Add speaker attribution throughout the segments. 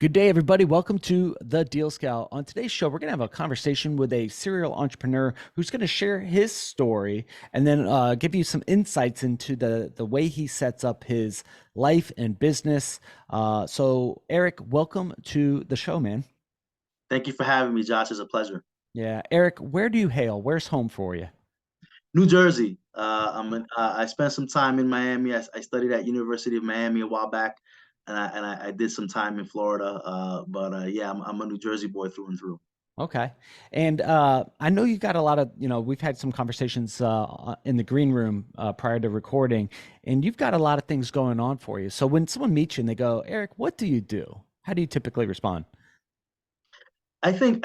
Speaker 1: Good day, everybody. Welcome to the Deal Scout. On today's show, we're going to have a conversation with a serial entrepreneur who's going to share his story and then give you some insights into the way he sets up his life and business. So, Eric, welcome to the show, man.
Speaker 2: Thank you for having me, Josh. It's a pleasure.
Speaker 1: Yeah, Eric, where do you hail? Where's home for you?
Speaker 2: New Jersey. I spent some time in Miami. I studied at University of Miami a while back, and I did some time in Florida. But yeah, I'm a New Jersey boy through and through.
Speaker 1: Okay. And I know you've got a lot of, we've had some conversations in the green room prior to recording, and you've got a lot of things going on for you. So when someone meets you and they go, Eric, what do you do? How do you typically respond?
Speaker 2: I think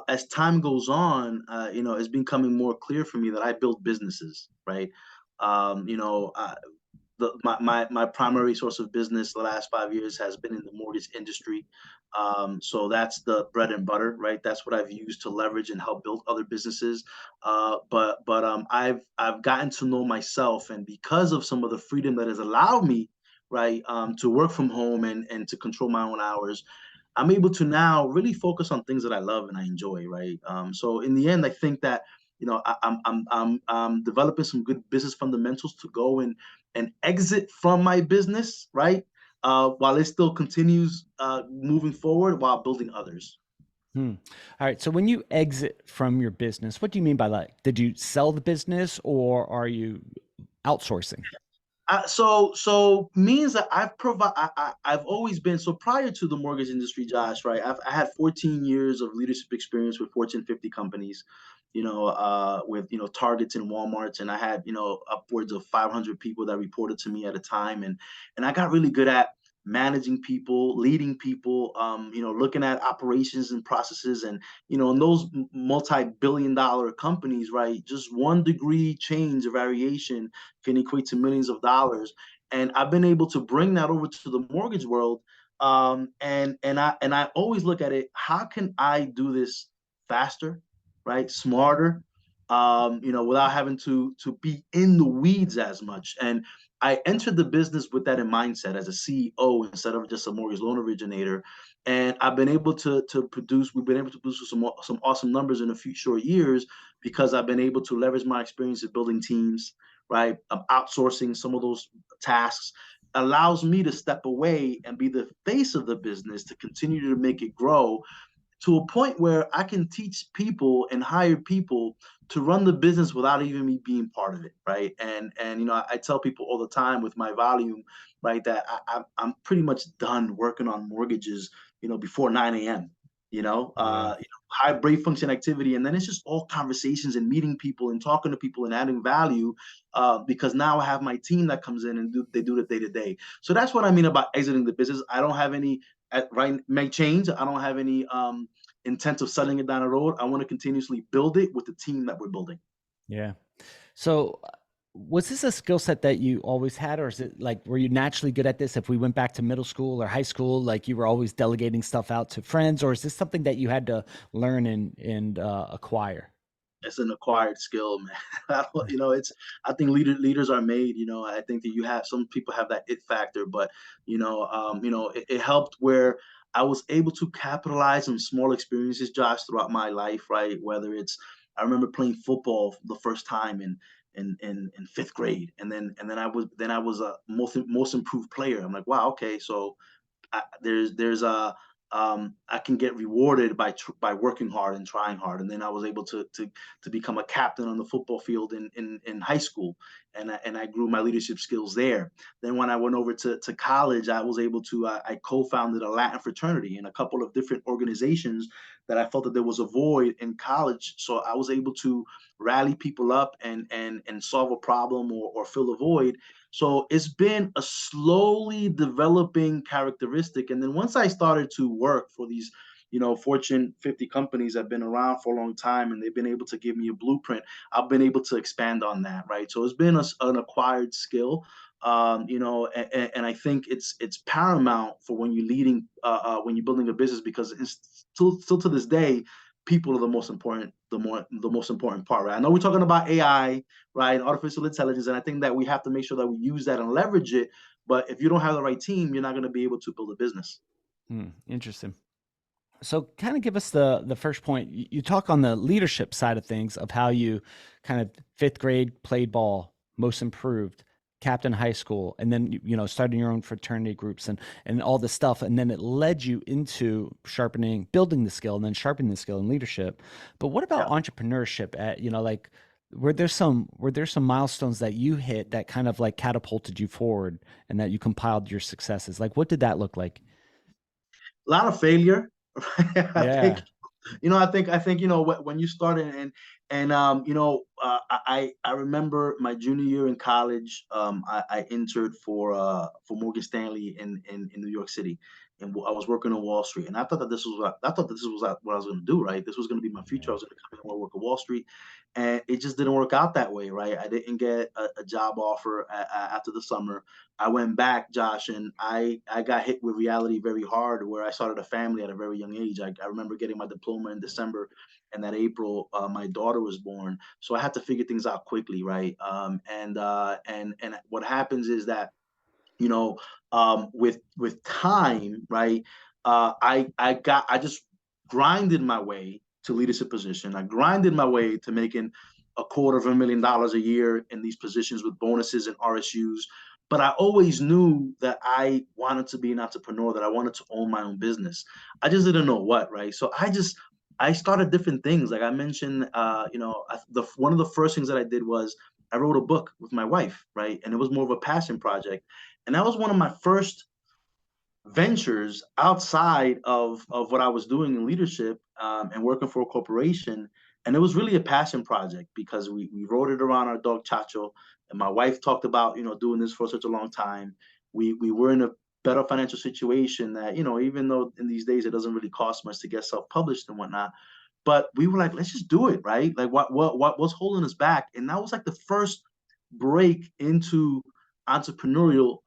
Speaker 2: as time goes on, it's becoming more clear for me that I build businesses, right? Um, you know, uh, my primary source of business the last 5 years has been in the mortgage industry. So that's the bread and butter, right? That's what I've used to leverage and help build other businesses. But I've gotten to know myself, and because of some of the freedom that has allowed me, right, to work from home and to control my own hours, I'm able to now really focus on things that I love and I enjoy, right? So in the end, I think that I'm developing some good business fundamentals to go and exit from my business, right? While it still continues moving forward while building others.
Speaker 1: Hmm. All right. So when you exit from your business, what do you mean by that? Did you sell the business or are you outsourcing?
Speaker 2: So means that I've always been so prior to the mortgage industry, Josh, right? I had 14 years of leadership experience with Fortune 50 companies, with Targets and Walmarts, and I had upwards of 500 people that reported to me at a time, and I got really good at managing people, leading people, looking at operations and processes, and in those multi-billion-dollar companies, right? Just 1 degree change or variation can equate to millions of dollars. And I've been able to bring that over to the mortgage world. And I always look at it, how can I do this faster, right? Smarter, without having to be in the weeds as much. And I entered the business with that in mindset as a CEO instead of just a mortgage loan originator. And I've been able to produce, we've been able to produce some awesome numbers in a few short years because I've been able to leverage my experience of building teams, right? Outsourcing some of those tasks allows me to step away and be the face of the business to continue to make it grow to a point where I can teach people and hire people to run the business without even me being part of it, right? And I tell people all the time with my volume, right, that I'm pretty much done working on mortgages, before 9 a.m.
Speaker 1: Yeah.
Speaker 2: High brain function activity, and then it's just all conversations and meeting people and talking to people and adding value, because now I have my team that comes in and they do the day to day. So that's what I mean about exiting the business. I don't have any right may change. I don't have any intent of selling it down the road. I want to continuously build it with the team that we're building.
Speaker 1: Yeah. So, was this a skill set that you always had, or is it like were you naturally good at this? If we went back to middle school or high school, like you were always delegating stuff out to friends, or is this something that you had to learn and acquire?
Speaker 2: It's an acquired skill, man. It's I think leaders are made. I think that you have some people have that it factor, but it helped where I was able to capitalize on small experiences, Josh, throughout my life, right? Whether it's I remember playing football the first time in fifth grade, and then I was a most improved player. I'm like, wow, okay, so there's a I can get rewarded by working hard and trying hard. And then I was able to become a captain on the football field in high school, and I grew my leadership skills there. Then when I went over to college, I was able to I co-founded a Latin fraternity and a couple of different organizations that I felt that there was a void in college. So I was able to rally people up and solve a problem or fill a void. So it's been a slowly developing characteristic. And then once I started to work for these, Fortune 50 companies that have been around for a long time and they've been able to give me a blueprint, I've been able to expand on that, right? So it's been an acquired skill. And I think it's paramount for when you're leading, when you're building a business, because it's still to this day, people are the most important, the most important part, right? I know we're talking about AI, right? Artificial intelligence. And I think that we have to make sure that we use that and leverage it. But if you don't have the right team, you're not going to be able to build a business.
Speaker 1: Interesting. So kind of give us the first point. You talk on the leadership side of things of how you kind of fifth grade played ball, most improved, captain high school, and then starting your own fraternity groups and all this stuff, and then it led you into sharpening, building the skill, and then sharpening the skill in leadership. But what about
Speaker 2: Yeah.
Speaker 1: entrepreneurship? At like were there some milestones that you hit that kind of like catapulted you forward and that you compiled your successes? Like what did that look like?
Speaker 2: A lot of failure. I think
Speaker 1: Yeah.
Speaker 2: I think when you start I remember my junior year in college. I entered for Morgan Stanley in New York City, and I was working on Wall Street. And I thought this was what I was going to do. Right, this was going to be my future. I was going to come in and work at Wall Street, and it just didn't work out that way. Right, I didn't get a job offer after the summer. I went back, Josh, and I got hit with reality very hard. Where I started a family at a very young age. I remember getting my diploma in December, and that April, my daughter was born. So I had to figure things out quickly, right? And what happens is that with time, right? I just grinded my way to leadership position. I grinded my way to making $250,000 a year in these positions with bonuses and RSUs. But I always knew that I wanted to be an entrepreneur, that I wanted to own my own business. I just didn't know what, right? So I started different things. Like I mentioned, one of the first things that I did was I wrote a book with my wife, right? And it was more of a passion project, and that was one of my first ventures outside of what I was doing in leadership, and working for a corporation. And it was really a passion project because we wrote it around our dog Chacho. And my wife talked about doing this for such a long time. We were in a better financial situation that even though in these days it doesn't really cost much to get self-published and whatnot, but we were like, let's just do it, right? Like what's holding us back? And that was like the first break into entrepreneurial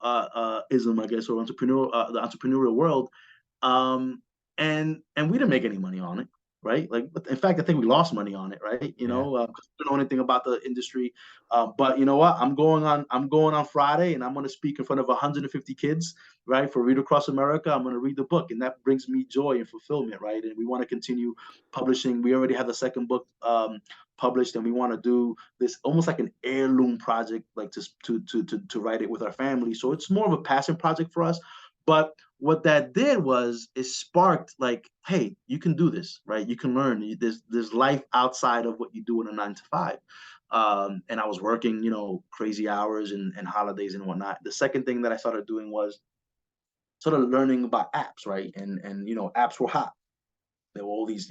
Speaker 2: ism, I guess, or the entrepreneurial world. um, and we didn't make any money on it, right? Like, in fact, I think we lost money on it, right?
Speaker 1: Yeah.
Speaker 2: 'Cause we don't know anything about the industry. But you know what? I'm going on Friday, and I'm going to speak in front of 150 kids, right? For Read Across America, I'm going to read the book, and that brings me joy and fulfillment, right? And we want to continue publishing. We already have the second book published, and we want to do this almost like an heirloom project, like to write it with our family. So it's more of a passion project for us. But what that did was it sparked like, hey, you can do this, right? You can learn. There's life outside of what you do in a 9 to 5. And I was working, crazy hours and holidays and whatnot. The second thing that I started doing was sort of learning about apps, right? And apps were hot. There were all these,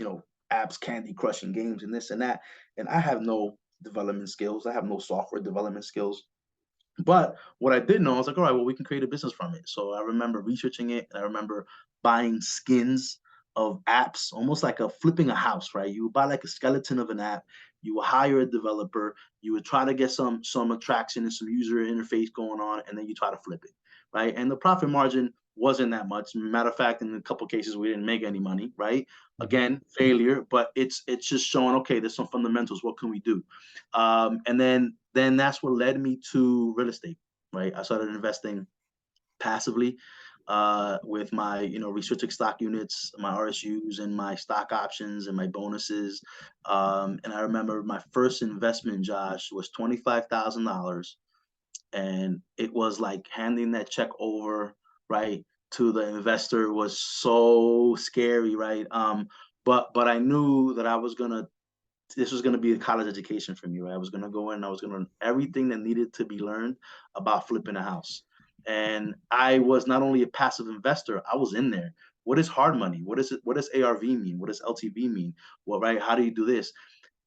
Speaker 2: apps, Candy Crushing games and this and that. And I have no development skills. I have no software development skills. But what I did know, I was like, all right, well, we can create a business from it. So I remember researching it, and I remember buying skins of apps, almost like a flipping a house, right? You would buy like a skeleton of an app, you would hire a developer, you would try to get some attraction and some user interface going on, and then you try to flip it, right? And the profit margin wasn't that much. Matter of fact, in a couple of cases, we didn't make any money, right?
Speaker 1: Mhm.
Speaker 2: Again, failure, but it's just showing, okay, there's some fundamentals. What can we do? And then that's what led me to real estate, right? I started investing passively, with my restricted stock units, my RSUs, and my stock options and my bonuses. And I remember my first investment, Josh, was $25,000, and it was like handing that check over, right, to the investor was so scary, right? But I knew that I was gonna this was going to be a college education for me, right? I was going to go in, I was going to learn everything that needed to be learned about flipping a house. And I was not only a passive investor, I was in there. What is hard money? What is it? What does ARV mean? What does LTV mean? Well, right? How do you do this?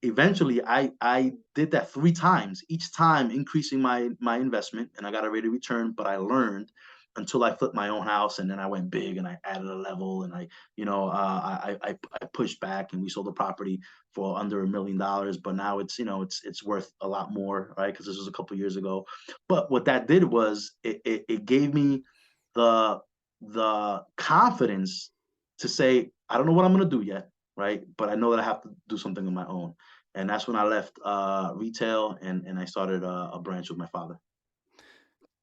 Speaker 2: Eventually I did that 3 times, each time increasing my investment, and I got a rate of return, but I learned until I flipped my own house, and then I went big and I added a level, and I pushed back, and we sold the property for under $1 million, but now it's worth a lot more, right? Because this was a couple years ago. But what that did was it gave me the the confidence to say, I don't know what I'm gonna do yet, right? But I know that I have to do something on my own. And that's when I left retail, and I started a branch with my father.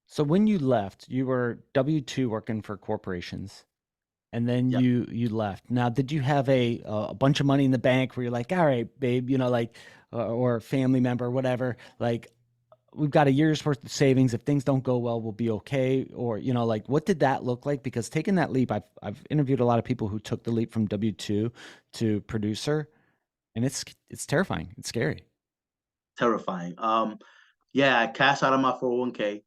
Speaker 1: So when you left, you were W-2 working for corporations. and then
Speaker 2: Yeah.
Speaker 1: you left. Now, did you have a bunch of money in the bank where you're like, all right, babe, like, or a family member, whatever, like, we've got a year's worth of savings. If things don't go well, we'll be okay. Or, like, what did that look like? Because taking that leap, I've interviewed a lot of people who took the leap from W-2 to producer, and it's terrifying. It's scary.
Speaker 2: Terrifying. Yeah, I cashed out of my 401k,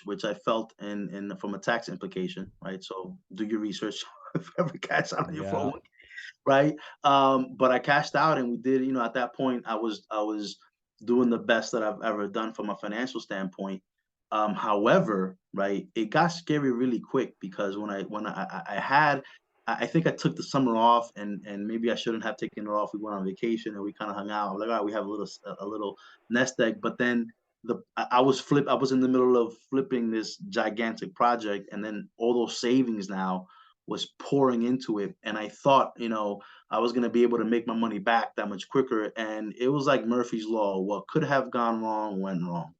Speaker 2: which I felt in from a tax implication, right? So do your research if you ever cash out on your
Speaker 1: Yeah.
Speaker 2: 401k, right? But I cashed out and we did, at that point I was doing the best that I've ever done from a financial standpoint. However, right, it got scary really quick because when I had I think I took the summer off and maybe I shouldn't have taken it off. We went on vacation and we kind of hung out. Like, all right, we have a little nest egg. But then I was in the middle of flipping this gigantic project, and then all those savings now was pouring into it. And I thought, I was gonna be able to make my money back that much quicker. And it was like Murphy's Law. What could have gone wrong went wrong,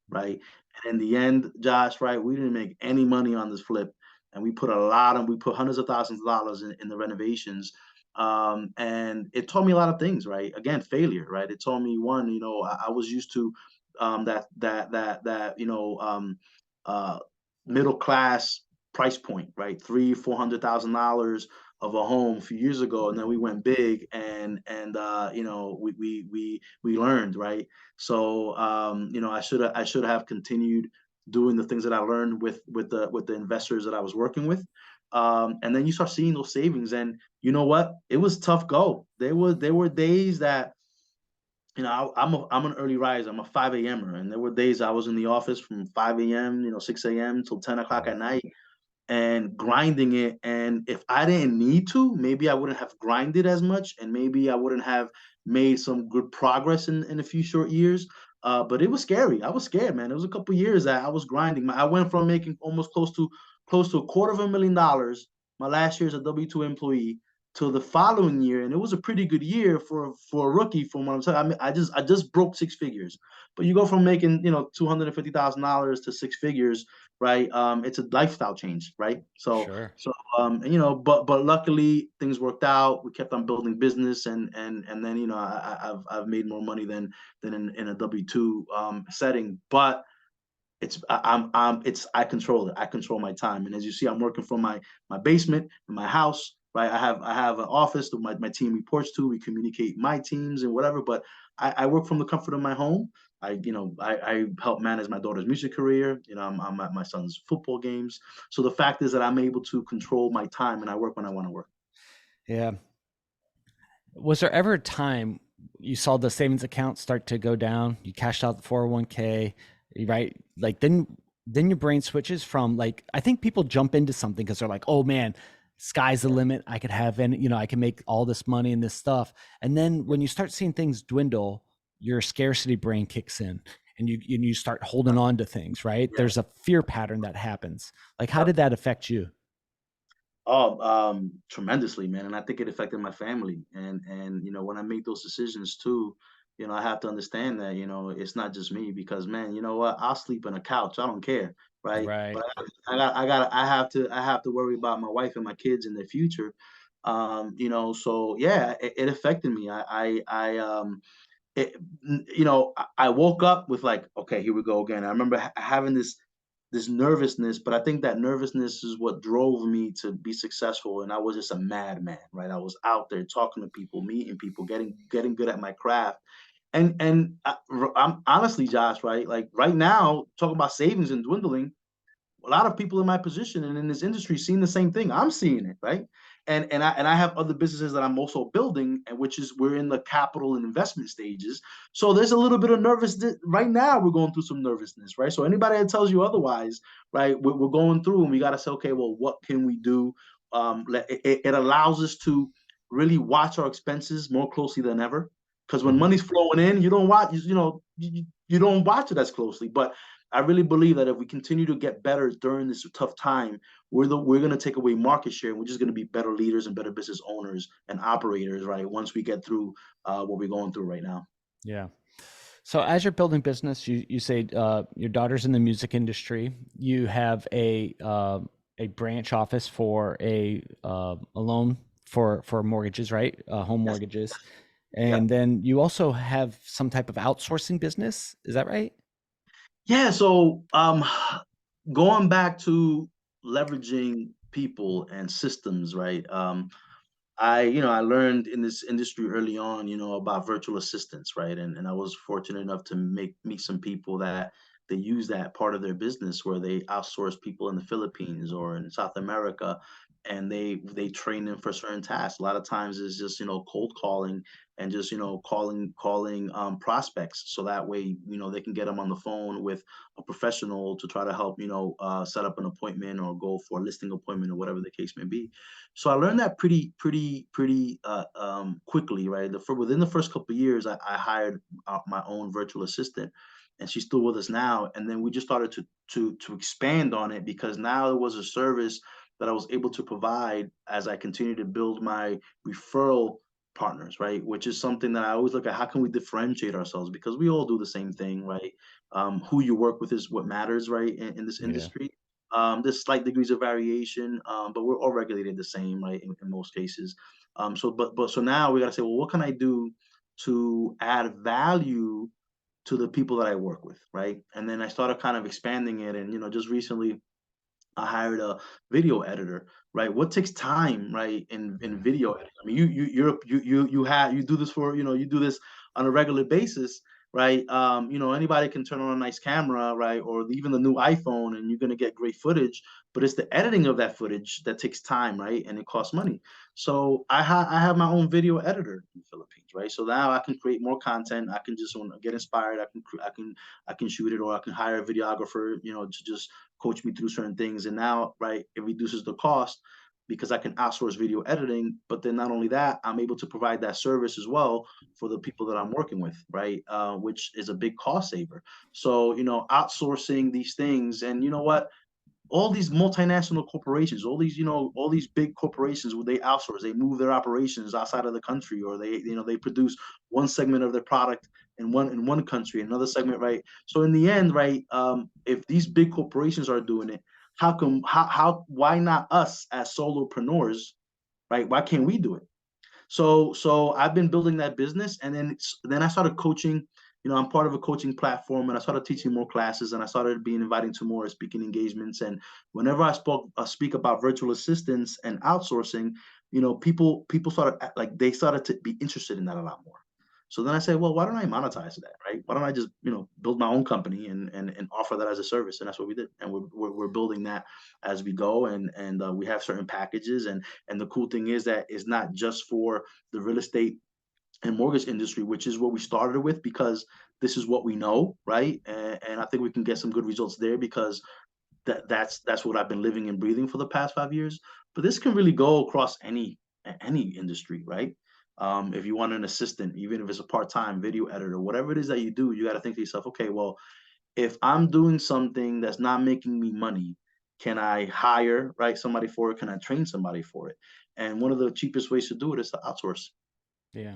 Speaker 2: right? And in the end, Josh, right, we didn't make any money on this flip. And we put hundreds of thousands of dollars in the renovations. And it taught me a lot of things, right? Again, failure, right? It taught me one, I was used to that uh middle class price point, right? Three, $400,000 of a home a few years ago, and then we went big, and we learned, right? So I should have continued doing the things that I learned with the investors that I was working with. And then you start seeing those savings, and you know what? It was tough go. There were days that I'm an early riser. I'm a 5 a.m.er, and there were days I was in the office from 5 a.m., 6 a.m. till 10 o'clock
Speaker 1: Wow.
Speaker 2: at night and grinding it. And if I didn't need to, maybe I wouldn't have grinded as much, and maybe I wouldn't have made some good progress in a few short years. But it was scary. I was scared, man. It was a couple years that I was grinding. I went from making almost close to $250,000 my last year as a W-2 employee to the following year, and it was a pretty good year for a rookie. From what I'm saying, I mean, I just broke six figures. But you go from making $250,000 to six figures, right? It's a lifestyle change, right? So
Speaker 1: Sure.
Speaker 2: so but luckily things worked out. We kept on building business, and then I've made more money than in a W-2 setting. But I control it. I control my time. And as you see, I'm working from my basement in my house, right? I have an office that my team reports to. We communicate my teams and whatever, but I work from the comfort of my home. I help manage my daughter's music career. I'm at my son's football games. So the fact is that I'm able to control my time, and I work when I want to work.
Speaker 1: Yeah. Was there ever a time you saw the savings account start to go down? You cashed out the 401k, right? Like, then your brain switches from, like, I think people jump into something because they're like, oh man, sky's the limit. I could have, and I can make all this money and this stuff. And then when you start seeing things dwindle, your scarcity brain kicks in, and you start holding on to things, right?
Speaker 2: Yeah.
Speaker 1: There's a fear pattern that happens. Like, how
Speaker 2: Yeah.
Speaker 1: did that affect you?
Speaker 2: Oh, tremendously, man. And I think it affected my family. And when I make those decisions too, I have to understand that, it's not just me because, man, you know what? I'll sleep on a couch. I don't care, right?
Speaker 1: Right.
Speaker 2: But I have to worry about my wife and my kids and their future. So yeah, it affected me. I woke up with like, okay, here we go again. I remember having this nervousness, but I think that nervousness is what drove me to be successful. And I was just a madman, right? I was out there talking to people, meeting people, getting good at my craft. I'm honestly, Josh, right? Like right now, talking about savings and dwindling, a lot of people in my position and in this industry seeing the same thing. I'm seeing it, right? And I have other businesses that I'm also building, and which is we're in the capital and investment stages. So there's a little bit of nervousness right now. We're going through some nervousness, right? So anybody that tells you otherwise, right? We're going through, and we got to say, okay, well, what can we do? It allows us to really watch our expenses more closely than ever. Because when
Speaker 1: Mhm.
Speaker 2: money's flowing in, you don't watch, you don't watch it as closely. But I really believe that if we continue to get better during this tough time, we're going to take away market share. And we're just going to be better leaders and better business owners and operators, right? Once we get through what we're going through right now.
Speaker 1: Yeah. So as you're building business, you say your daughter's in the music industry. You have a a branch office for a loan for mortgages, right? Home
Speaker 2: Yes.
Speaker 1: mortgages,
Speaker 2: Yeah.
Speaker 1: and then you also have some type of outsourcing business. Is that right?
Speaker 2: Yeah. So going back to leveraging people and systems, right? I learned in this industry early on, about virtual assistants, right? And I was fortunate enough to meet some people that they use that part of their business where they outsource people in the Philippines or in South America, and they train them for certain tasks. A lot of times it's just cold calling and just calling prospects, so that way they can get them on the phone with a professional to try to help set up an appointment or go for a listing appointment or whatever the case may be. So I learned that pretty quickly, right? Within the first couple of years, I hired my own virtual assistant, and she's still with us now. And then we just started to expand on it because now it was a service that I was able to provide as I continue to build my referral partners, right? Which is something that I always look at. How can we differentiate ourselves? Because we all do the same thing, right? Who you work with is what matters, right? In this
Speaker 1: Yeah.
Speaker 2: industry, there's slight degrees of variation, but we're all regulated the same, right? In most cases. So now we got to say, well, what can I do to add value to the people that I work with, right? And then I started kind of expanding it, and just recently I hired a video editor, right? What takes time, right? In
Speaker 1: Yeah.
Speaker 2: video editing. I mean, you do this for you do this on a regular basis, right? Anybody can turn on a nice camera, right? Or even the new iPhone, and you're gonna get great footage. But it's the editing of that footage that takes time, right? And it costs money. So I have my own video editor in the Philippines, right? So now I can create more content. I can just when I get inspired, I can shoot it, or I can hire a videographer, to just coach me through certain things. And now, right, it reduces the cost because I can outsource video editing. But then not only that, I'm able to provide that service as well for the people that I'm working with, right? Which is a big cost saver. So, outsourcing these things, and you know what? All these multinational corporations, all these big corporations, where they outsource, they move their operations outside of the country, or they produce one segment of their product in one country, another segment, right? So in the end, right, if these big corporations are doing it, why not us as solopreneurs, right? Why can't we do it? So I've been building that business, and then I started coaching. I'm part of a coaching platform, and I started teaching more classes, and I started being invited to more speaking engagements. And whenever speak about virtual assistants and outsourcing, people they started to be interested in that a lot more. So then I said, well, why don't I monetize that, right? Why don't I just build my own company and offer that as a service? And that's what we did, and we're building that as we go, and we have certain packages, and the cool thing is that it's not just for the real estate and mortgage industry, which is what we started with, because this is what we know, right? And I think we can get some good results there, because that's what I've been living and breathing for the past 5 years. But this can really go across any industry, right? If you want an assistant, even if it's a part-time video editor, whatever it is that you do, you got to think to yourself, okay, well, if I'm doing something that's not making me money, can I hire, right, somebody for it? Can I train somebody for it? And one of the cheapest ways to do it is to outsource.
Speaker 1: Yeah.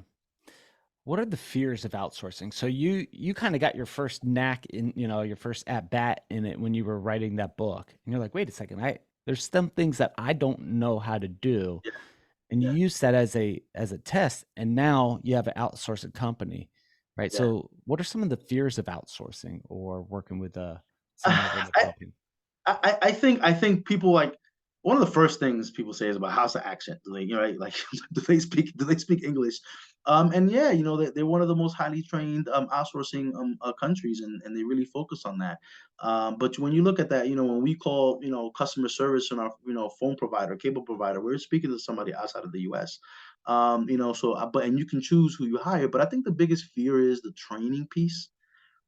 Speaker 1: What are the fears of outsourcing? So you kind of got your first knack in, your first at bat in it when you were writing that book. And you're like, wait a second, there's some things that I don't know how to do.
Speaker 2: Yeah,
Speaker 1: And you
Speaker 2: yeah,
Speaker 1: use that as a test, and now you have an outsourcing company, right?
Speaker 2: yeah.
Speaker 1: So what are some of the fears of outsourcing or working with someone over in the
Speaker 2: I,
Speaker 1: Philippines?
Speaker 2: I think people, like, one of the first things people say is about how's the accent? Do they, right, like, do they speak English? And yeah, they're one of the most highly trained outsourcing countries, and they really focus on that. But when you look at that, when we call customer service on our phone provider, cable provider, we're speaking to somebody outside of the U.S. And you can choose who you hire, but I think the biggest fear is the training piece,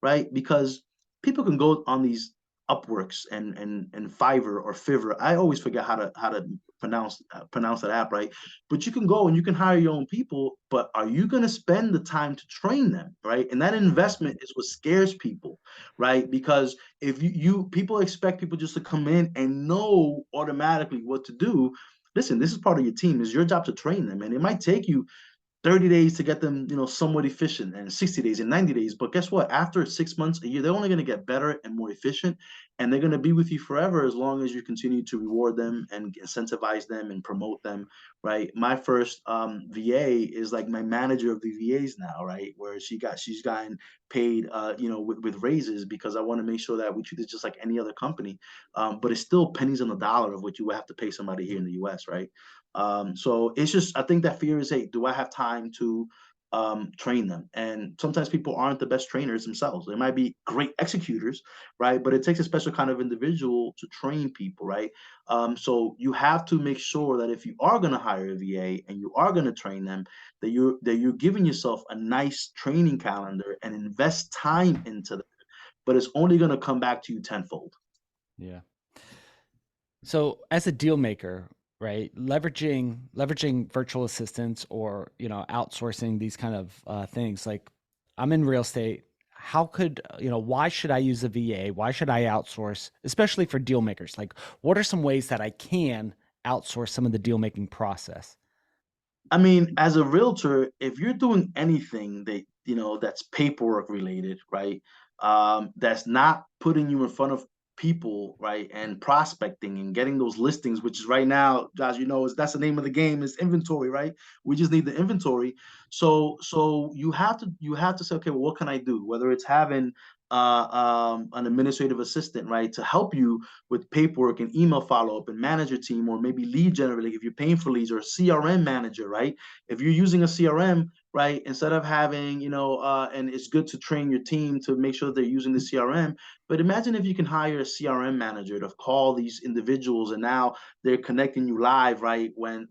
Speaker 2: right? Because people can go on these Upworks and Fiverr or Fiverr. I always forget how to pronounce that app, right? But you can go and you can hire your own people, but are you going to spend the time to train them, right? And that investment is what scares people, right? Because if people expect people just to come in and know automatically what to do. Listen, this is part of your team. It's your job to train them, and it might take you 30 days to get them, somewhat efficient, and 60 days and 90 days. But guess what? After 6 months, a year, they're only going to get better and more efficient. and they're going to be with you forever as long as you continue to reward them and incentivize them and promote them, right? My first VA is like my manager of the VAs now, right? Where she's gotten paid, with raises, because I want to make sure that we treat it just like any other company, but it's still pennies on the dollar of what you would have to pay somebody here in the U.S., right? So it's just, I think that fear is, hey, do I have time to train them? And sometimes people aren't the best trainers themselves. They might be great executors, right? But it takes a special kind of individual to train people, right? So you have to make sure that if you are going to hire a VA and you are going to train them, that you're giving yourself a nice training calendar and invest time into them. But it's only going to come back to you tenfold.
Speaker 1: Yeah. So as a deal maker, right, leveraging virtual assistants or outsourcing these kind of things, like I'm in real estate. How could why should I use a VA? Why should I outsource, especially for deal makers? Like, what are some ways that I can outsource some of the deal making process?
Speaker 2: I mean, as a realtor, if you're doing anything that that's paperwork related, right? That's not putting you in front of people, right? And prospecting and getting those listings, which is right now, Josh, is that's the name of the game, is inventory, right? We just need the inventory. So you have to say, okay, well, what can I do? Whether it's having an administrative assistant, right, to help you with paperwork and email follow-up and manage your team, or maybe lead generating if you're paying for leads, or a CRM manager, right? If you're using a CRM, right, instead of having, and it's good to train your team to make sure they're using the CRM, but imagine if you can hire a CRM manager to call these individuals, and now they're connecting you live, right? When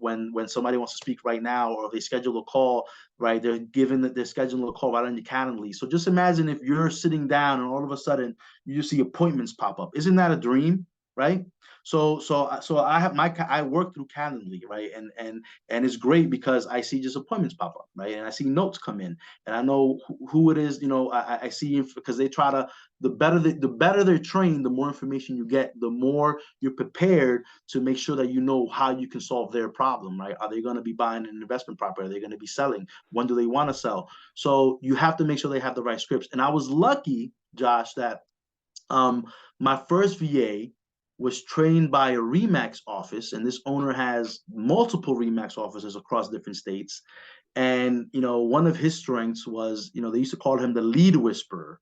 Speaker 2: somebody wants to speak right now, or if they schedule a call, right? They're scheduling a call right on your Calendly. So just imagine if you're sitting down and all of a sudden you just see appointments pop up. Isn't that a dream, right? So I work through Calendly, right? And it's great because I see just appointments pop up, right? And I see notes come in, and I know who it is. I see, because they try to. The better they're trained, the more information you get, the more you're prepared to make sure that you know how you can solve their problem, right? Are they going to be buying an investment property? Are they going to be selling? When do they want to sell? So you have to make sure they have the right scripts. And I was lucky, Josh, that um, my first VA was trained by a Remax office, and this owner has multiple Remax offices across different states. And one of his strengths was, they used to call him the lead whisperer.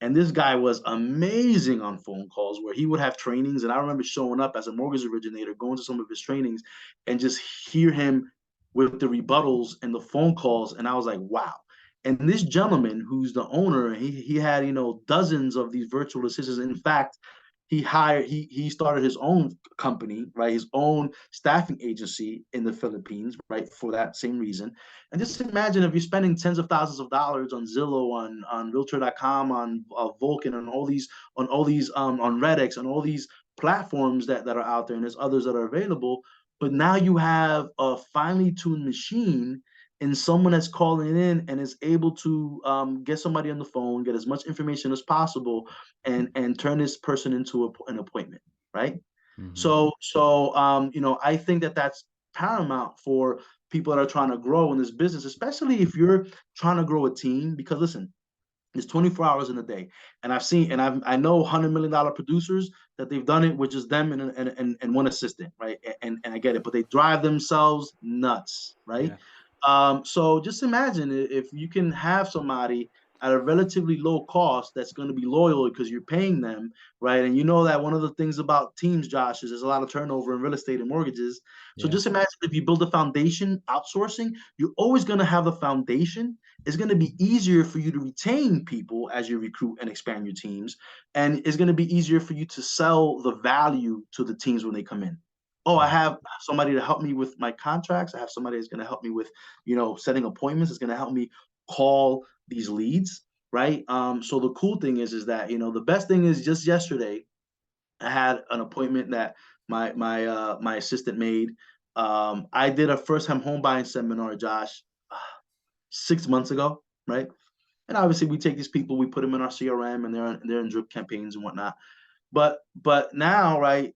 Speaker 2: And this guy was amazing on phone calls, where he would have trainings. And I remember showing up as a mortgage originator, going to some of his trainings, and just hear him with the rebuttals and the phone calls. And I was like, wow. And this gentleman, who's the owner, he had dozens of these virtual assistants. In fact, he started his own company, right? His own staffing agency in the Philippines, right? For that same reason. And just imagine if you're spending tens of thousands of dollars on Zillow, on Realtor.com, on Vulcan, on Redx, on all these platforms that are out there, and there's others that are available. But now you have a finely tuned machine and someone that's calling in and is able to get somebody on the phone, get as much information as possible, and turn this person into an appointment, right?
Speaker 1: Hmm.
Speaker 2: So I think that that's paramount for people that are trying to grow in this business, especially if you're trying to grow a team. Because listen, it's 24 hours in a day, and I know $100 million producers that they've done it with just them and one assistant, right? And I get it, but they drive themselves nuts, right?
Speaker 1: Yeah.
Speaker 2: So just imagine if you can have somebody at a relatively low cost that's going to be loyal because you're paying them, right? And you know that one of the things about teams, Josh, is there's a lot of turnover in real estate and mortgages. So
Speaker 1: Yeah.
Speaker 2: just imagine if you build a foundation outsourcing, you're always going to have the foundation. It's going to be easier for you to retain people as you recruit and expand your teams. And it's going to be easier for you to sell the value to the teams when they come in. Oh, I
Speaker 1: Yeah.
Speaker 2: have somebody to help me with my contracts. I have somebody that's going to help me with, setting appointments. It's going to help me call these leads, right? So the cool thing is that, the best thing is, just yesterday, I had an appointment that my assistant made. I did a first time home buying seminar, Josh, 6 months ago, right? And obviously we take these people, we put them in our CRM, and they're in drip campaigns and whatnot. But now, right?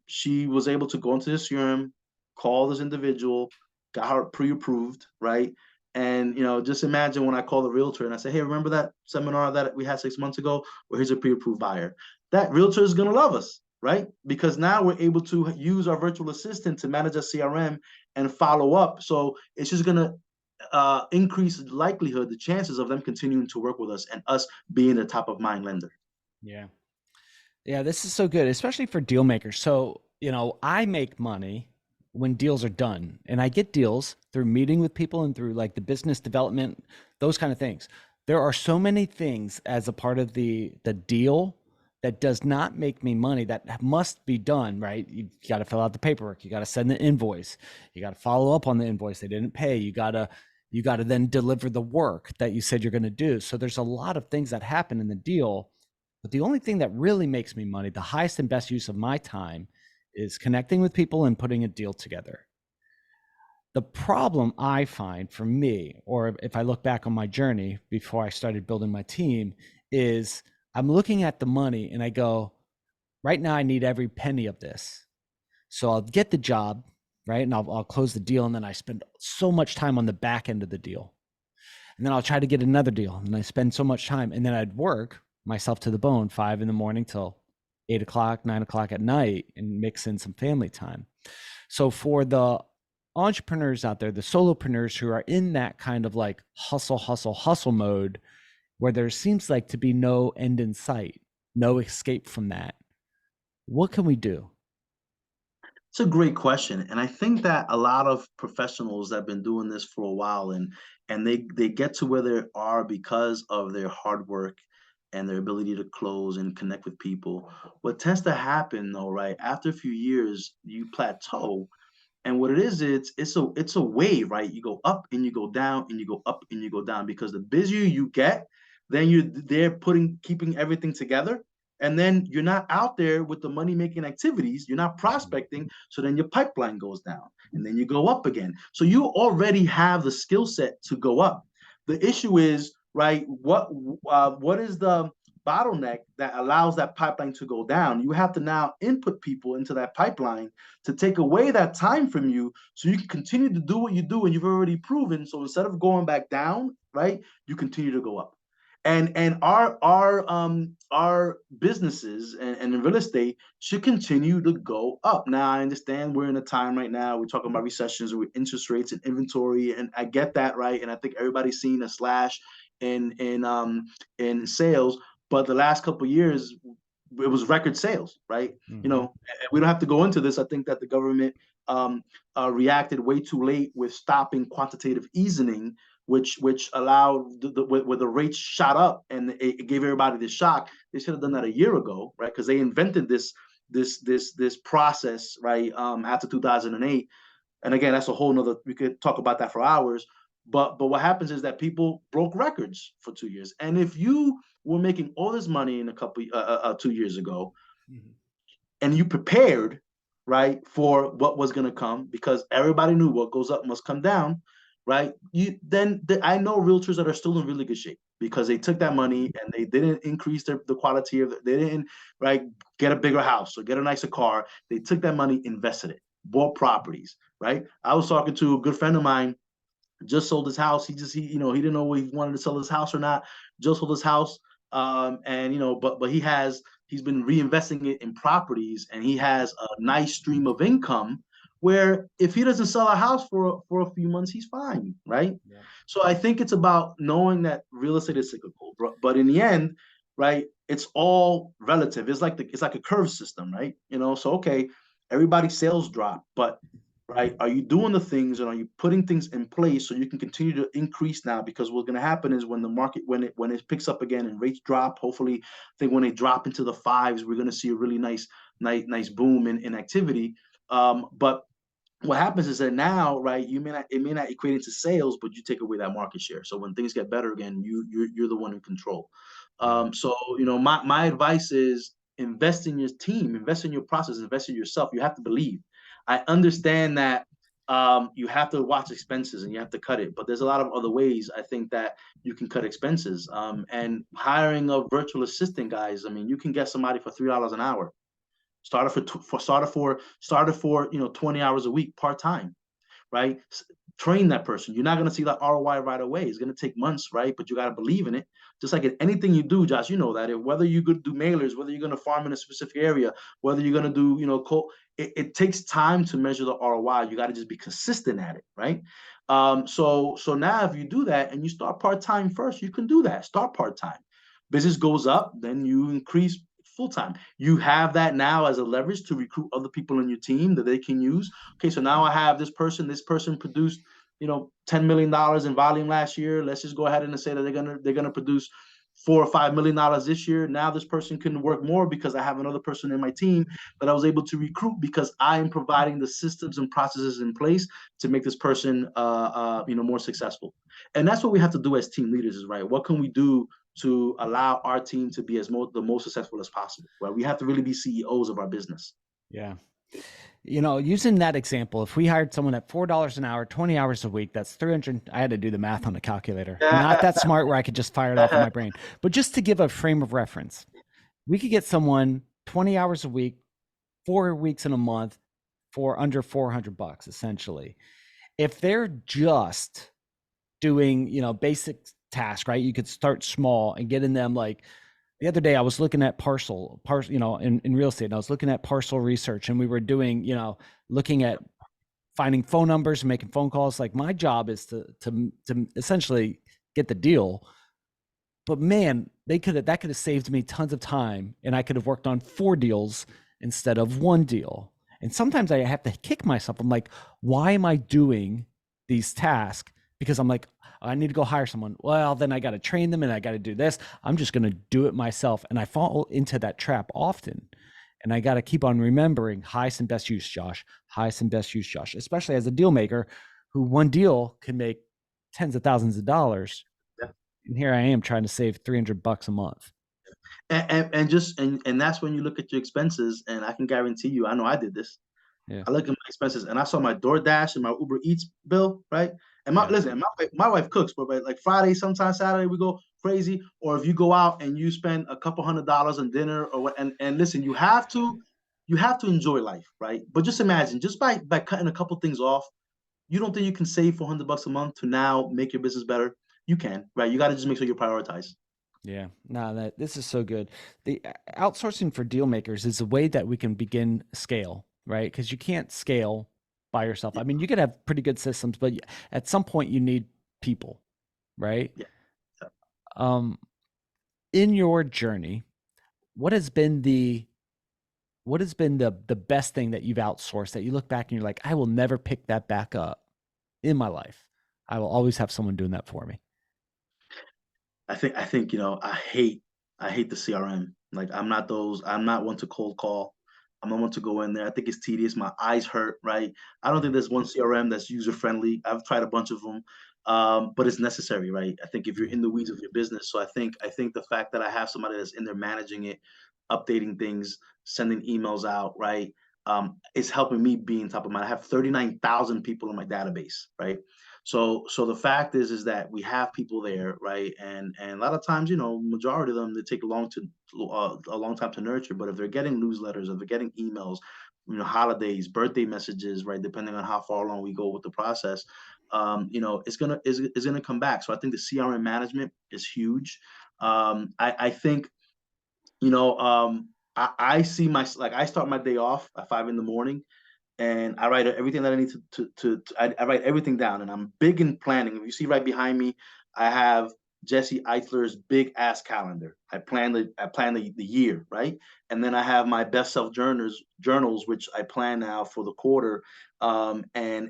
Speaker 2: She was able to go into the CRM, call this individual, got her pre-approved, right? And just imagine when I call the realtor and I say, "Hey, remember that seminar that we had 6 months ago? Well, here's a pre-approved buyer." that realtor is going to love us, right? Because now we're able to use our virtual assistant to manage our CRM and follow up. So it's just going to increase the likelihood, the chances of them continuing to work with us and us being the top of mind lender.
Speaker 1: Yeah. Yeah, this is so good, especially for deal makers. So, I make money when deals are done, and I get deals through meeting with people and through like the business development, those kind of things. There are so many things as a part of the deal that does not make me money that must be done, right? You got to fill out the paperwork, you got to send the invoice, you got to follow up on the invoice they didn't pay, you got to then deliver the work that you said you're going to do. So there's a lot of things that happen in the deal, but the only thing that really makes me money, the highest and best use of my time, is connecting with people and putting a deal together. The problem I find for me, or if I look back on my journey before I started building my team, is I'm looking at the money and I go, right now I need every penny of this. So I'll get the job, right? And I'll close the deal. And then I spend so much time on the back end of the deal. And then I'll try to get another deal. And I spend so much time. And then I'd work myself to the bone 5 in the morning till 8 o'clock, 9 o'clock at night, and mix in some family time. So for the entrepreneurs out there, the solopreneurs who are in that kind of like hustle, hustle, hustle mode, where there seems like to be no end in sight, no escape from that, what can we do?
Speaker 2: It's a great question, and I think that a lot of professionals that have been doing this for a while, and they get to where they are because of their hard work and their ability to close and connect with people. What tends to happen though, right, after a few years, you plateau, and what it is, it's a wave, right? You go up and you go down and you go up and you go down because the busier you get, then you're there keeping everything together. And then you're not out there with the money making activities, you're not prospecting. So then your pipeline goes down and then you go up again. So you already have the skill set to go up. The issue is, right, what is the bottleneck that allows that pipeline to go down? You have to now input people into that pipeline to take away that time from you so you can continue to do what you do and you've already proven. So instead of going back down, right, you continue to go up. And our businesses and in real estate should continue to go up. Now I understand we're in a time right now, we're talking about recessions with interest rates and inventory, and I get that, right? And I think everybody's seen a slash in sales, but the last couple of years it was record sales, right? You
Speaker 1: Mm-hmm.
Speaker 2: know, we don't have to go into this. I think that the government um, reacted way too late with stopping quantitative easing, which allowed where the rates shot up and it gave everybody this shock. They should have done that a year ago, right? Because they invented this process, right? After 2008. And again, that's a whole nother. We could talk about that for hours. But what happens is that people broke records for 2 years. And if you were making all this money in a couple 2 years ago,
Speaker 1: Mm-hmm.
Speaker 2: and you prepared, right, for what was going to come, because everybody knew what goes up must come down, right? I know realtors that are still in really good shape because they took that money and they didn't increase the quality of they didn't, right, get a bigger house or get a nicer car. They took that money, invested it, bought properties, right? I was talking to a good friend of mine, just sold his house. He didn't know if he wanted to sell his house or not. Just sold his house, and but he's been reinvesting it in properties, and he has a nice stream of income. Where if he doesn't sell a house for a few months, he's fine, right?
Speaker 1: Yeah.
Speaker 2: So I think it's about knowing that real estate is cyclical, but in the end, right, it's all relative. It's like a curve system, right? So okay, everybody's sales drop, but right, are you doing the things and are you putting things in place so you can continue to increase now? Because what's going to happen is when the market when it picks up again and rates drop, hopefully, I think when they drop into the fives, we're going to see a really nice boom in activity. But what happens is that now, right, it may not equate into sales, but you take away that market share. So when things get better again, you're the one in control.
Speaker 1: Yeah.
Speaker 2: So my advice is invest in your team, invest in your process, invest in yourself. You have to believe. I understand that you have to watch expenses and you have to cut it, but there's a lot of other ways I think that you can cut expenses. And hiring a virtual assistant, guys. I mean, you can get somebody for $3 an hour. Started for 20 hours a week part time, right? train that person. You're not going to see that ROI right away. It's going to take months, right? But you got to believe in it. Just like in anything you do, Josh, you know that whether you're going to do mailers, whether you're going to farm in a specific area, whether you're going to do, it takes time to measure the ROI. You got to just be consistent at it, right? So now if you do that and you start part-time first, you can do that. Start part-time. Business goes up, then you increase full-time. You have that now as a leverage to recruit other people in your team that they can use. Okay, so now I have this person produced, $10 million in volume last year. Let's just go ahead and say that they're gonna produce $4 or $5 million this year. Now this person can work more because I have another person in my team that I was able to recruit because I am providing the systems and processes in place to make this person more successful. And that's what we have to do as team leaders, is right. What can we do to allow our team to be the most successful as possible? Right. We have to really be CEOs of our business.
Speaker 1: Yeah. Using that example, if we hired someone at $4 an hour, 20 hours a week, that's 300. I had to do the math on the calculator. Not that smart where I could just fire it off in my brain. But just to give a frame of reference, we could get someone 20 hours a week, 4 weeks in a month for under $400, essentially. If they're just doing, basic tasks, right? You could start small and get in them. Like the other day I was looking at parcel, in real estate, and I was looking at parcel research, and we were doing, looking at finding phone numbers and making phone calls. Like my job is to essentially get the deal. But man, that could have saved me tons of time, and I could have worked on 4 deals instead of 1 deal. And sometimes I have to kick myself. I'm like, why am I doing these tasks? Because I'm like, I need to go hire someone. Well, then I got to train them and I got to do this. I'm just going to do it myself. And I fall into that trap often. And I got to keep on remembering highest and best use, Josh, highest and best use, Josh, especially as a deal maker who 1 deal can make tens of thousands of dollars.
Speaker 2: Yeah.
Speaker 1: And here I am trying to save $300 a month.
Speaker 2: And that's when you look at your expenses, and I can guarantee you, I know I did this.
Speaker 1: Yeah.
Speaker 2: I look at my expenses and I saw my DoorDash and my Uber Eats bill, right? And
Speaker 1: Yeah.
Speaker 2: my wife cooks, but like Friday, sometimes Saturday, we go crazy. Or if you go out and you spend a couple $100 on dinner or what, and listen, you have to enjoy life, right? But just imagine, just by cutting a couple things off, you don't think you can save $400 a month to now make your business better? You can, right? You got to just make sure you prioritize.
Speaker 1: Yeah, no, this is so good. The outsourcing for deal makers is a way that we can begin scale, right? Because you can't scale by yourself. I mean, you could have pretty good systems, but at some point you need people, right?
Speaker 2: Yeah.
Speaker 1: Um, in your journey, what has been the best thing that you've outsourced that you look back and you're like, I will never pick that back up in my life. I will always have someone doing that for me.
Speaker 2: I think I hate the CRM. Like I'm not one to cold call. I'm not one to go in there. I think it's tedious. My eyes hurt, right? I don't think there's one CRM that's user friendly. I've tried a bunch of them, but it's necessary, right? I think if you're
Speaker 1: Yeah.
Speaker 2: in the weeds of your business, so I think the fact that I have somebody that's in there managing it, updating things, sending emails out, right, is helping me be in top of mind. I have 39,000 people in my database, right? So the fact is that we have people there, right? And a lot of times, majority of them, they take a long time to nurture. But if they're getting newsletters, if they're getting emails, holidays, birthday messages, right? Depending on how far along we go with the process, it's gonna come back. So I think the CRM management is huge. I think I see like I start my day off at 5 in the morning, and I write everything that I need I write everything down, and I'm big in planning. If you see right behind me, I have Jesse Eichler's big ass calendar. I plan the year, right? And then I have my best self journals, which I plan now for the quarter. And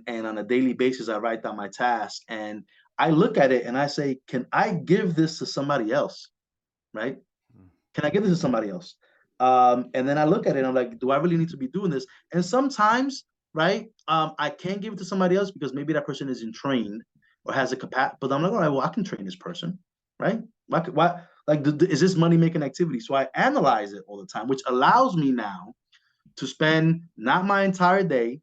Speaker 2: on a daily basis, I write down my tasks, and I look at it and I say, can I give this to somebody else? Right? Can I give this to somebody else? And then I look at it and I'm like, do I really need to be doing this? And sometimes, right, I can give it to somebody else because maybe that person isn't trained or has a capacity. But I'm like, all right, well, I can train this person, right? Why like, is this money making activity? So I analyze it all the time, which allows me now to spend not my entire day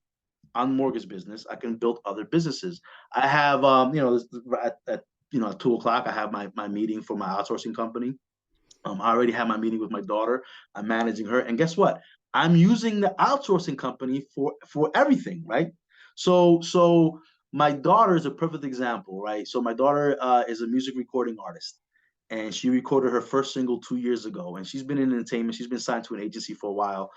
Speaker 2: on mortgage business. I can build other businesses. I have, at 2 o'clock, I have my meeting for my outsourcing company. I already had my meeting with my daughter. I'm managing her, and guess what? I'm using the outsourcing company for everything, right? So my daughter is a perfect example, right? So my daughter is a music recording artist, and she recorded her first single 2 years ago. And she's been in entertainment. She's been signed to an agency for a while,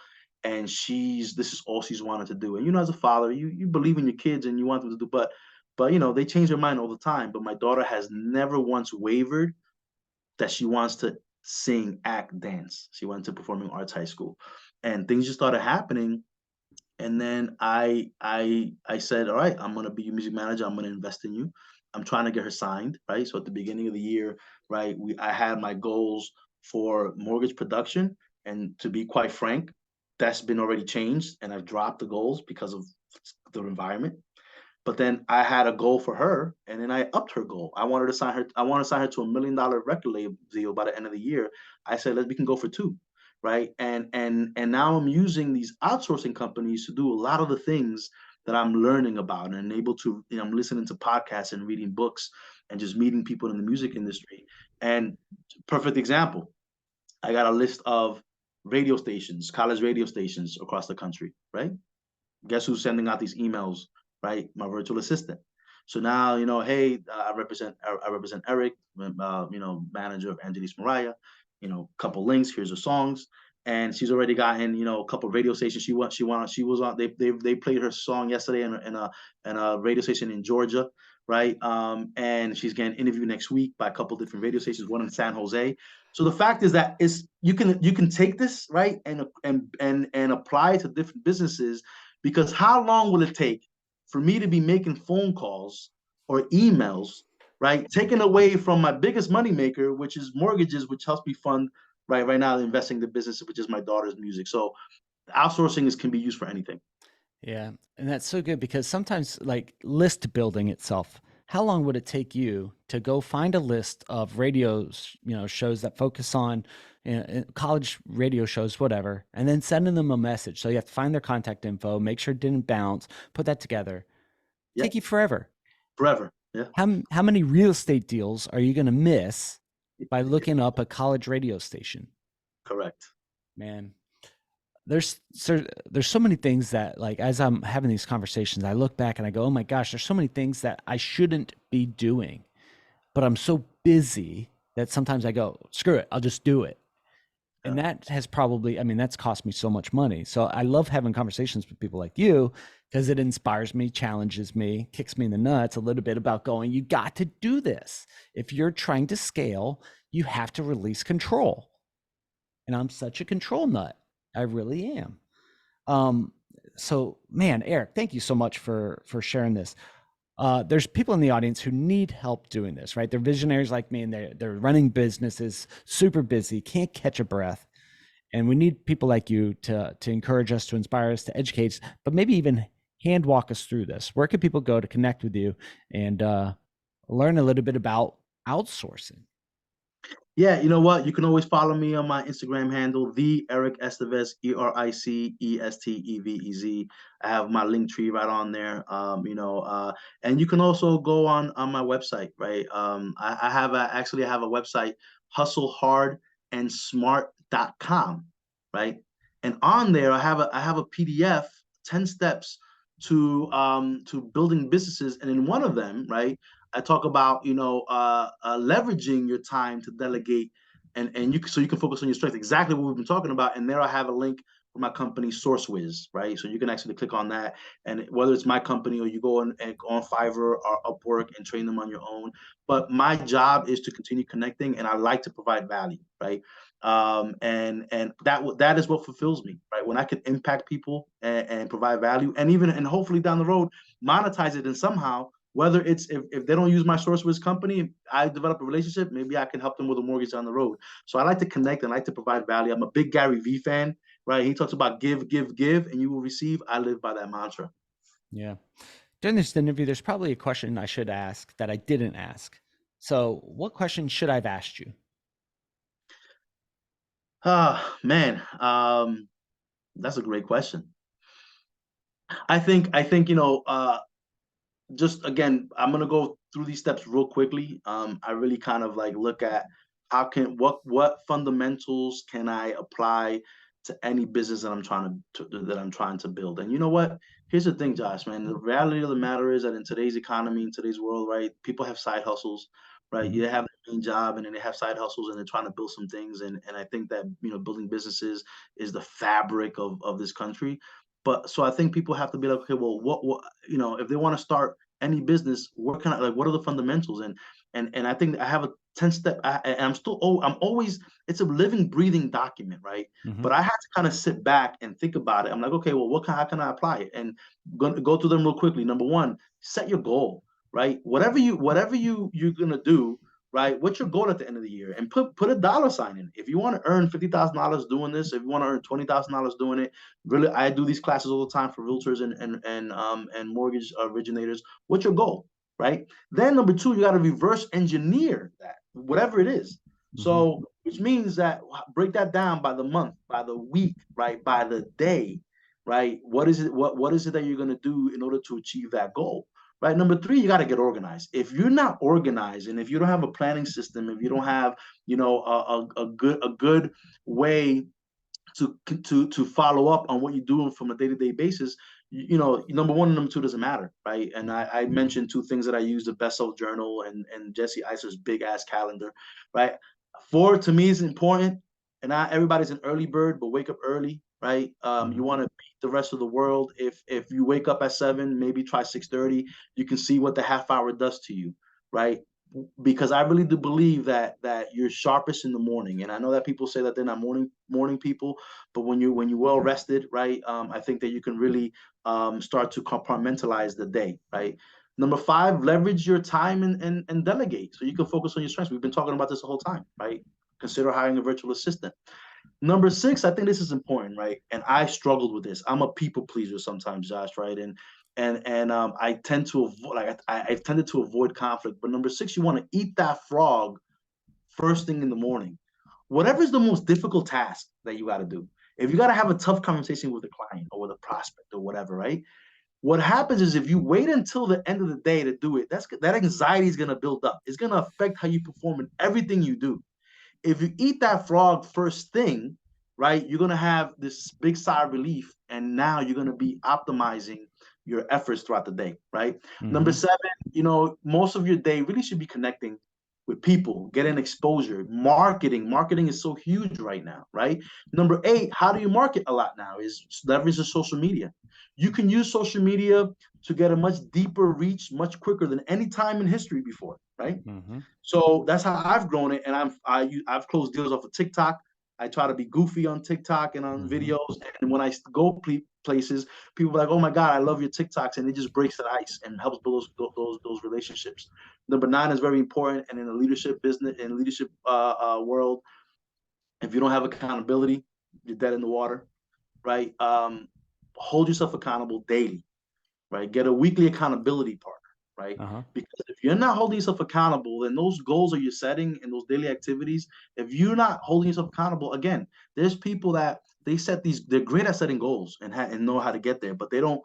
Speaker 2: and this is all she's wanted to do. And as a father, you believe in your kids and you want them to do, but they change their mind all the time. But my daughter has never once wavered that she wants to sing, act, dance. She went to performing arts high school, and things just started happening. And then I said, all right, I'm gonna be your music manager. I'm gonna invest in you. I'm trying to get her signed, right? So at the beginning of the year, right, I had my goals for mortgage production, and to be quite frank, that's been already changed, and I've dropped the goals because of the environment. But then I had a goal for her, and then I upped her goal. I wanted to sign her. I want to sign her to $1 million record label deal by the end of the year. I said, we can go for two, right? And now I'm using these outsourcing companies to do a lot of the things that I'm learning about and able to. I'm listening to podcasts and reading books and just meeting people in the music industry. And perfect example, I got a list of radio stations, college radio stations across the country, right? Guess who's sending out these emails, right? My virtual assistant. So now, hey, I represent Eric, manager of Angelis Mariah. Couple links. Here's her songs, and she's already gotten a couple radio stations. She was on. They played her song yesterday in a radio station in Georgia, right? And she's getting interviewed next week by a couple different radio stations, one in San Jose. So the fact is that is you can take this, right, and apply it to different businesses, because how long will it take for me to be making phone calls or emails, right? Taken away from my biggest moneymaker, which is mortgages, which helps me fund right now investing in the business, which is my daughter's music. So outsourcing can be used for anything.
Speaker 1: Yeah, and that's so good because sometimes like list building itself, how long would it take you to go find a list of radios, shows that focus on college radio shows, whatever, and then sending them a message. So you have to find their contact info, make sure it didn't bounce, put that together.
Speaker 2: Yeah,
Speaker 1: Take you forever.
Speaker 2: forever. Yeah,
Speaker 1: How many real estate deals are you going to miss by looking up a college radio station?
Speaker 2: correct.
Speaker 1: Man, there's so many things that, like, as I'm having these conversations, I look back and I go, oh my gosh, there's so many things that I shouldn't be doing, but I'm so busy that sometimes I go, screw it, I'll just do it.
Speaker 2: Yeah.
Speaker 1: And that has probably, I mean, that's cost me so much money. So I love having conversations with people like you because it inspires me, challenges me, kicks me in the nuts a little bit about going, you got to do this. If you're trying to scale, you have to release control. And I'm such a control nut. I really am. Um, so man, Eric, thank you so much for sharing this. There's people in the audience who need help doing this, right? They're visionaries like me, and they're running businesses, super busy, can't catch a breath, and we need people like you to encourage us, to inspire us, to educate us, but maybe even hand walk us through this. Where can people go to connect with you and learn a little bit about outsourcing?
Speaker 2: Yeah, you know what? You can always follow me on my Instagram handle, the Eric Estevez, EricEstevez. I have my link tree right on there. And you can also go on my website, right? I have a website, hustlehardandsmart.com, right? And on there, I have a PDF, 10 steps to building businesses, and in one of them, right, I talk about leveraging your time to delegate, and so you can focus on your strengths. Exactly what we've been talking about. And there I have a link for my company SourceWiz, right? So you can actually click on that, and whether it's my company or you go on Fiverr or Upwork and train them on your own. But my job is to continue connecting, and I like to provide value, right? And that is what fulfills me, right? When I can impact people and provide value, and hopefully down the road monetize it, and somehow, whether it's if they don't use my SourceWiz company, I develop a relationship, maybe I can help them with a mortgage down the road. So I like to connect and I like to provide value. I'm a big Gary Vee fan, right? He talks about give, give, give, and you will receive. I live by that mantra.
Speaker 1: Yeah. During this interview, there's probably a question I should ask that I didn't ask. So, what question should I have asked you?
Speaker 2: Ah, man, that's a great question. I think just again, I'm gonna go through these steps real quickly. I really kind of like look at what fundamentals can I apply to any business that I'm trying to build. And you know what? Here's the thing, Josh, man. The reality of the matter is that in today's economy, in today's world, right, people have side hustles, right?
Speaker 1: Mhm.
Speaker 2: You have their main job and then they have side hustles and they're trying to build some things. And I think that, building businesses is the fabric of this country. But so I think people have to be like, okay, well, if they want to start any business, what are the fundamentals? And I think I have a 10 step, and I'm always, it's a living, breathing document, right?
Speaker 1: Mhm.
Speaker 2: But I had to kind of sit back and think about it. I'm like, okay, well, how can I apply it? And go through them real quickly. Number one, set your goal, right? You're gonna do, right? What's your goal at the end of the year? And put a dollar sign in. If you want to earn $50,000 doing this, if you want to earn $20,000 doing it, really, I do these classes all the time for realtors and mortgage originators. What's your goal, right? Then number two, you got to reverse engineer that, whatever it is.
Speaker 1: Mhm.
Speaker 2: So, which means that break that down by the month, by the week, right, by the day, right? What is it that you're going to do in order to achieve that goal? Right. Number three, you got to get organized. If you're not organized and if you don't have a planning system, if you don't have, a good way to follow up on what you're doing from a day-to-day basis, number one and number two doesn't matter, right? And I mentioned two things that I use: the Best-Self Journal and Jesse Iser's big ass calendar, right? Four to me is important, and not everybody's an early bird, but wake up early, right? You
Speaker 1: Mhm.
Speaker 2: want to beat the rest of the world. If you wake up at 7, maybe try 6:30. You can see what the half hour does to you, right? Because I really do believe that you're sharpest in the morning. And I know that people say that they're not morning people, but when you're well rested, right, I think that you can really start to compartmentalize the day, right? Number five, leverage your time and delegate so you can focus on your strengths. We've been talking about this the whole time, right? Consider hiring a virtual assistant. Number six, I think this is important, right? And I struggled with this. I'm a people pleaser sometimes, Josh, right? And I tend to avoid, I've tended to avoid conflict. But number six, you want to eat that frog first thing in the morning. Whatever is the most difficult task that you got to do. If you got to have a tough conversation with a client or with a prospect or whatever, right? What happens is if you wait until the end of the day to do it, that anxiety is going to build up. It's going to affect how you perform in everything you do. If you eat that frog first thing, right, you're gonna have this big sigh of relief, and now you're gonna be optimizing your efforts throughout the day, right? Number
Speaker 1: Mhm.
Speaker 2: seven, most of your day really should be connecting with people, getting exposure, marketing. Marketing is so huge right now, right? Number eight, how do you market a lot now? Is leverage the social media. You can use social media to get a much deeper reach, much quicker than any time in history before, right?
Speaker 1: Mhm.
Speaker 2: So that's how I've grown it, and I've closed deals off of TikTok. I try to be goofy on TikTok and on
Speaker 1: Mhm.
Speaker 2: videos, and when I go places, people are like, "Oh my God, I love your TikToks," and it just breaks the ice and helps build those relationships. Number nine is very important, and in the leadership business, in leadership world, if you don't have accountability, you're dead in the water, right? Hold yourself accountable daily, right? Get a weekly accountability partner, right?
Speaker 1: Uh-huh.
Speaker 2: Because if you're not holding yourself accountable, then those goals that you're setting and those daily activities, if you're not holding yourself accountable, again, there's people that they're great at setting goals and know how to get there, but they don't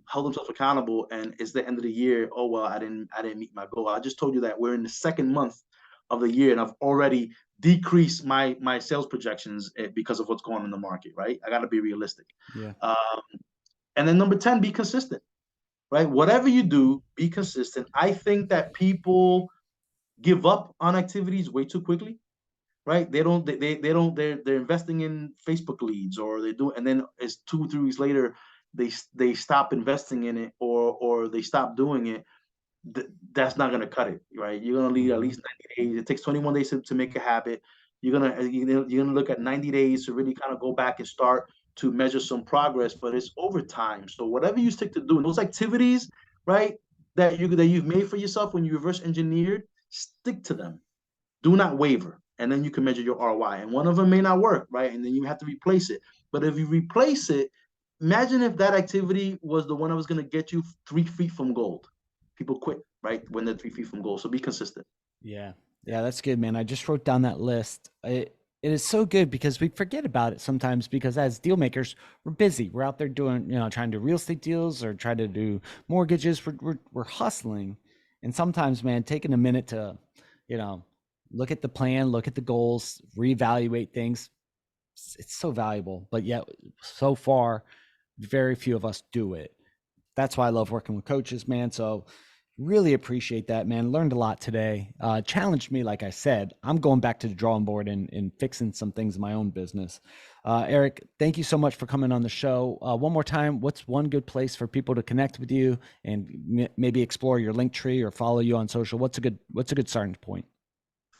Speaker 2: hold themselves accountable. And it's the end of the year. Oh well, I didn't meet my goal. I just told you that we're in the second month of the year, and I've already decreased my sales projections because of what's going on in the market. Right? I got to be realistic.
Speaker 1: Yeah.
Speaker 2: Um, and then number 10, be consistent, right? Whatever you do, be consistent. I think that people give up on activities way too quickly, right? They're investing in Facebook leads or they do, and then it's 2 3 weeks later they stop investing in it or they stop doing it. That's not going to cut it, right? You're going to need at
Speaker 1: Mhm.
Speaker 2: least 90 days. It takes 21 days to make a habit. You're gonna look at 90 days to really kind of go back and start to measure some progress, but it's over time. So whatever you stick to doing, those activities, right, that you've made for yourself when you reverse engineered, stick to them. Do not waver, and then you can measure your ROI. And one of them may not work, right? And then you have to replace it. But if you replace it, imagine if that activity was the one that was going to get you 3 feet from gold. People quit, right, when they're 3 feet from gold. So be consistent.
Speaker 1: Yeah. Yeah, that's good, man. I just wrote down that list. It is so good because we forget about it sometimes because as deal makers, we're busy. We're out there doing, trying to do real estate deals or try to do mortgages. We're hustling. And sometimes, man, taking a minute to, you know, look at the plan, look at the goals, reevaluate things, it's so valuable. But yet so far very few of us do it. That's why I love working with coaches, man. So really appreciate that, man. Learned a lot today. Challenged me, like I said. I'm going back to the drawing board and fixing some things in my own business. Eric, thank you so much for coming on the show. One more time, what's one good place for people to connect with you and maybe explore your link tree or follow you on social? What's a good starting point?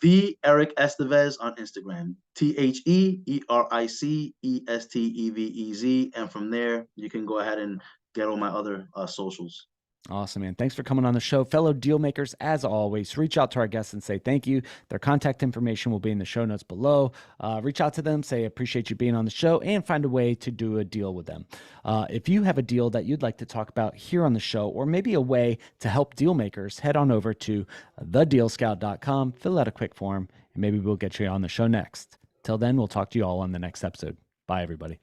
Speaker 2: The Eric Estevez on Instagram. TheEricEstevez. And from there, you can go ahead and get all my other socials.
Speaker 1: Awesome, man. Thanks for coming on the show. Fellow deal makers, as always, reach out to our guests and say thank you. Their contact information will be in the show notes below. Reach out to them, say, appreciate you being on the show, and find a way to do a deal with them. If you have a deal that you'd like to talk about here on the show, or maybe a way to help deal makers, head on over to thedealscout.com, fill out a quick form, and maybe we'll get you on the show next. Till then, we'll talk to you all on the next episode. Bye, everybody.